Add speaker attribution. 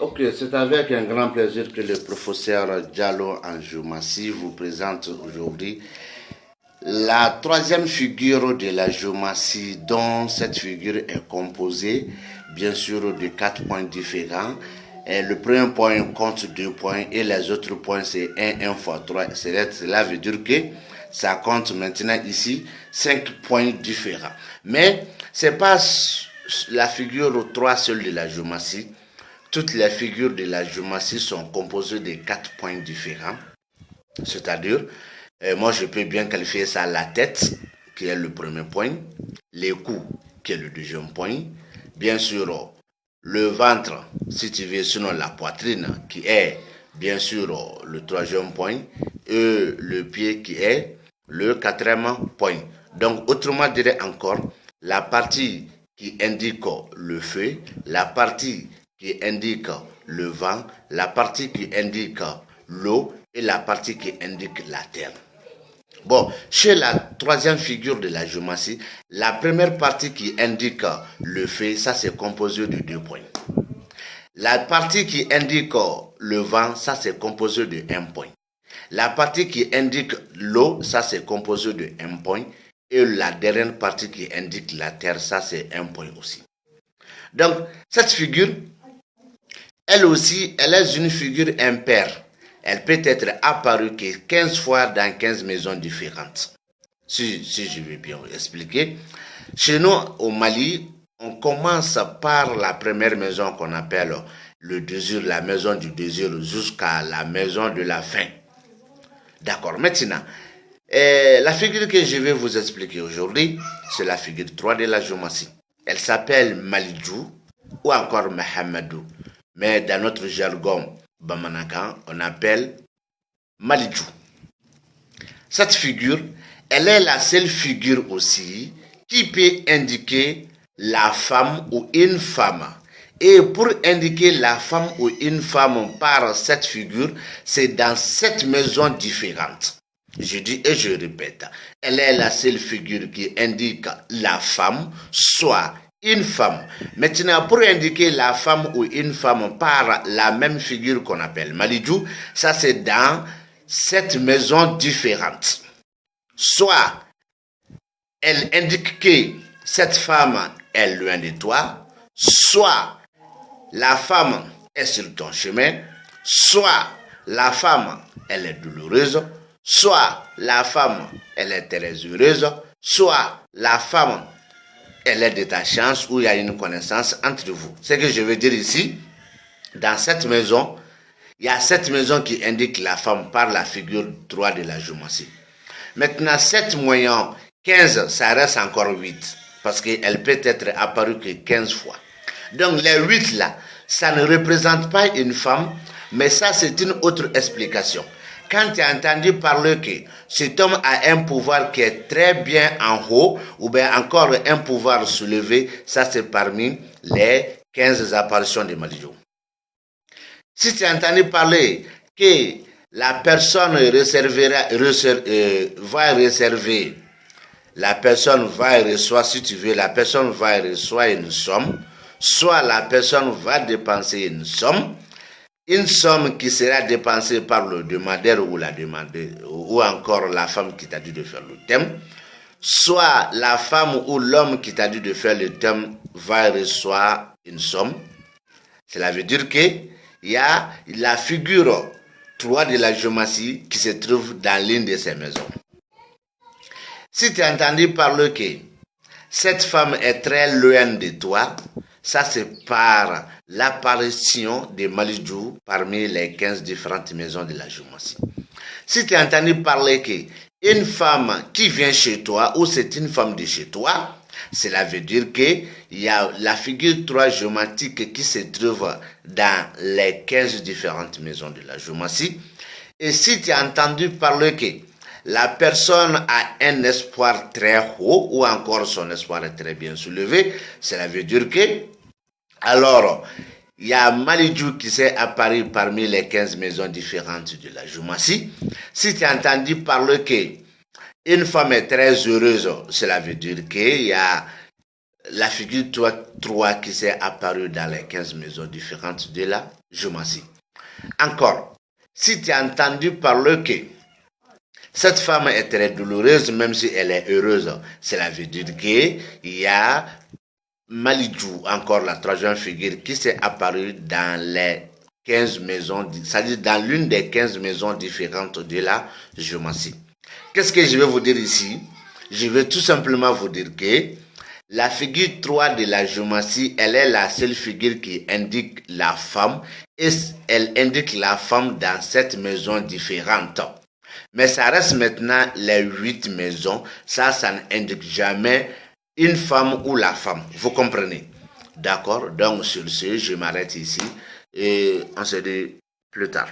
Speaker 1: Ok, c'est avec un grand plaisir que le professeur Diallo en géomatie vous présente aujourd'hui la troisième figure de la géomatie, dont cette figure est composée bien sûr de 4 points différents. Et le premier point compte 2 points et les autres points c'est 1 fois 3. Cela veut dire que ça compte maintenant ici 5 points différents. Mais ce n'est pas la figure 3 seule de la géomatie. Toutes les figures de la géomatie sont composées de 4 points différents. C'est-à-dire, moi je peux bien qualifier ça la tête, qui est le premier point, les coups, qui est le deuxième point, bien sûr le ventre, si tu veux, sinon la poitrine, qui est bien sûr le troisième point, et le pied qui est le quatrième point. Donc, autrement dit encore, la partie qui indique le feu, la partie qui indique le vent, la partie qui indique l'eau et la partie qui indique la terre. Bon, chez la troisième figure de la géomatie, la première partie qui indique le feu, ça c'est composé de 2 points. La partie qui indique le vent, ça c'est composé de 1 point. La partie qui indique l'eau, ça c'est composé de 1 point. Et la dernière partie qui indique la terre, ça c'est 1 point aussi. Donc, cette figure, elle aussi, elle est une figure impaire. Elle peut être apparue que 15 fois dans 15 maisons différentes. Si je vais bien vous expliquer. Chez nous, au Mali, on commence par la première maison qu'on appelle le désir, la maison du désir, jusqu'à la maison de la faim. D'accord, maintenant, la figure que je vais vous expliquer aujourd'hui, c'est la figure 3 de la géomatie. Elle s'appelle Malijou ou encore Mahamadou. Mais dans notre jargon Bamanakan, on appelle Malijou. Cette figure, elle est la seule figure aussi qui peut indiquer la femme ou une femme. Et pour indiquer la femme ou une femme par cette figure, c'est dans 7 maisons différentes. Je dis et je répète, elle est la seule figure qui indique la femme, soit une femme. Maintenant, pour indiquer la femme ou une femme par la même figure qu'on appelle Malijou, ça c'est dans 7 maisons différentes. Soit elle indique que cette femme est loin de toi, soit la femme est sur ton chemin, soit la femme elle est douloureuse, soit la femme elle est très heureuse, soit la femme elle est de ta chance ou il y a une connaissance entre vous. Ce que je veux dire ici, dans cette maison, il y a 7 maisons qui indiquent la femme par la figure 3 de la géomatie. Maintenant, 7 moyens, 15, ça reste encore 8. Parce qu'elle peut être apparue que 15 fois. Donc les 8 là, ça ne représente pas une femme, mais ça c'est une autre explication. Quand tu as entendu parler que cet homme a un pouvoir qui est très bien en haut, ou bien encore un pouvoir soulevé, ça c'est parmi les 15 apparitions de Malijou. Si tu as entendu parler que la personne va réserver, la personne va recevoir, si tu veux, la personne va recevoir une somme, soit la personne va dépenser une somme qui sera dépensée par le demandeur ou la demandée, ou encore la femme qui t'a dit de faire le thème, soit la femme ou l'homme qui t'a dit de faire le thème va recevoir une somme. Cela veut dire qu'il y a la figure 3 de la géomatie qui se trouve dans l'une de ces maisons. Si tu as entendu parler que cette femme est très loin de toi, ça c'est par l'apparition de Malijou parmi les 15 différentes maisons de la géomatie. Si tu as entendu parler qu'une femme qui vient chez toi ou c'est une femme de chez toi, cela veut dire qu'il y a la figure 3 géomatique qui se trouve dans les 15 différentes maisons de la géomatie. Et si tu as entendu parler que la personne a un espoir très haut ou encore son espoir est très bien soulevé, cela veut dire que, alors, il y a Malijou qui s'est apparu parmi les 15 maisons différentes de la géomatie. Si tu as entendu parler que une femme est très heureuse, cela veut dire qu'il y a la figure 3 qui s'est apparue dans les 15 maisons différentes de la géomancie. Encore, si tu as entendu parler que cette femme est très douloureuse, même si elle est heureuse, cela veut dire qu'il y a Malidjou, encore la troisième figure, qui s'est apparue dans les 15 maisons, c'est-à-dire dans l'une des 15 maisons différentes de la géomancie. Qu'est-ce que je vais vous dire ici? Je vais tout simplement vous dire que la figure 3 de la géomancie, elle est la seule figure qui indique la femme et elle indique la femme dans 7 maisons différentes. Mais ça reste maintenant les 8 maisons, ça n'indique jamais une femme ou la femme, vous comprenez? D'accord, donc sur ce, je m'arrête ici et on se dit plus tard.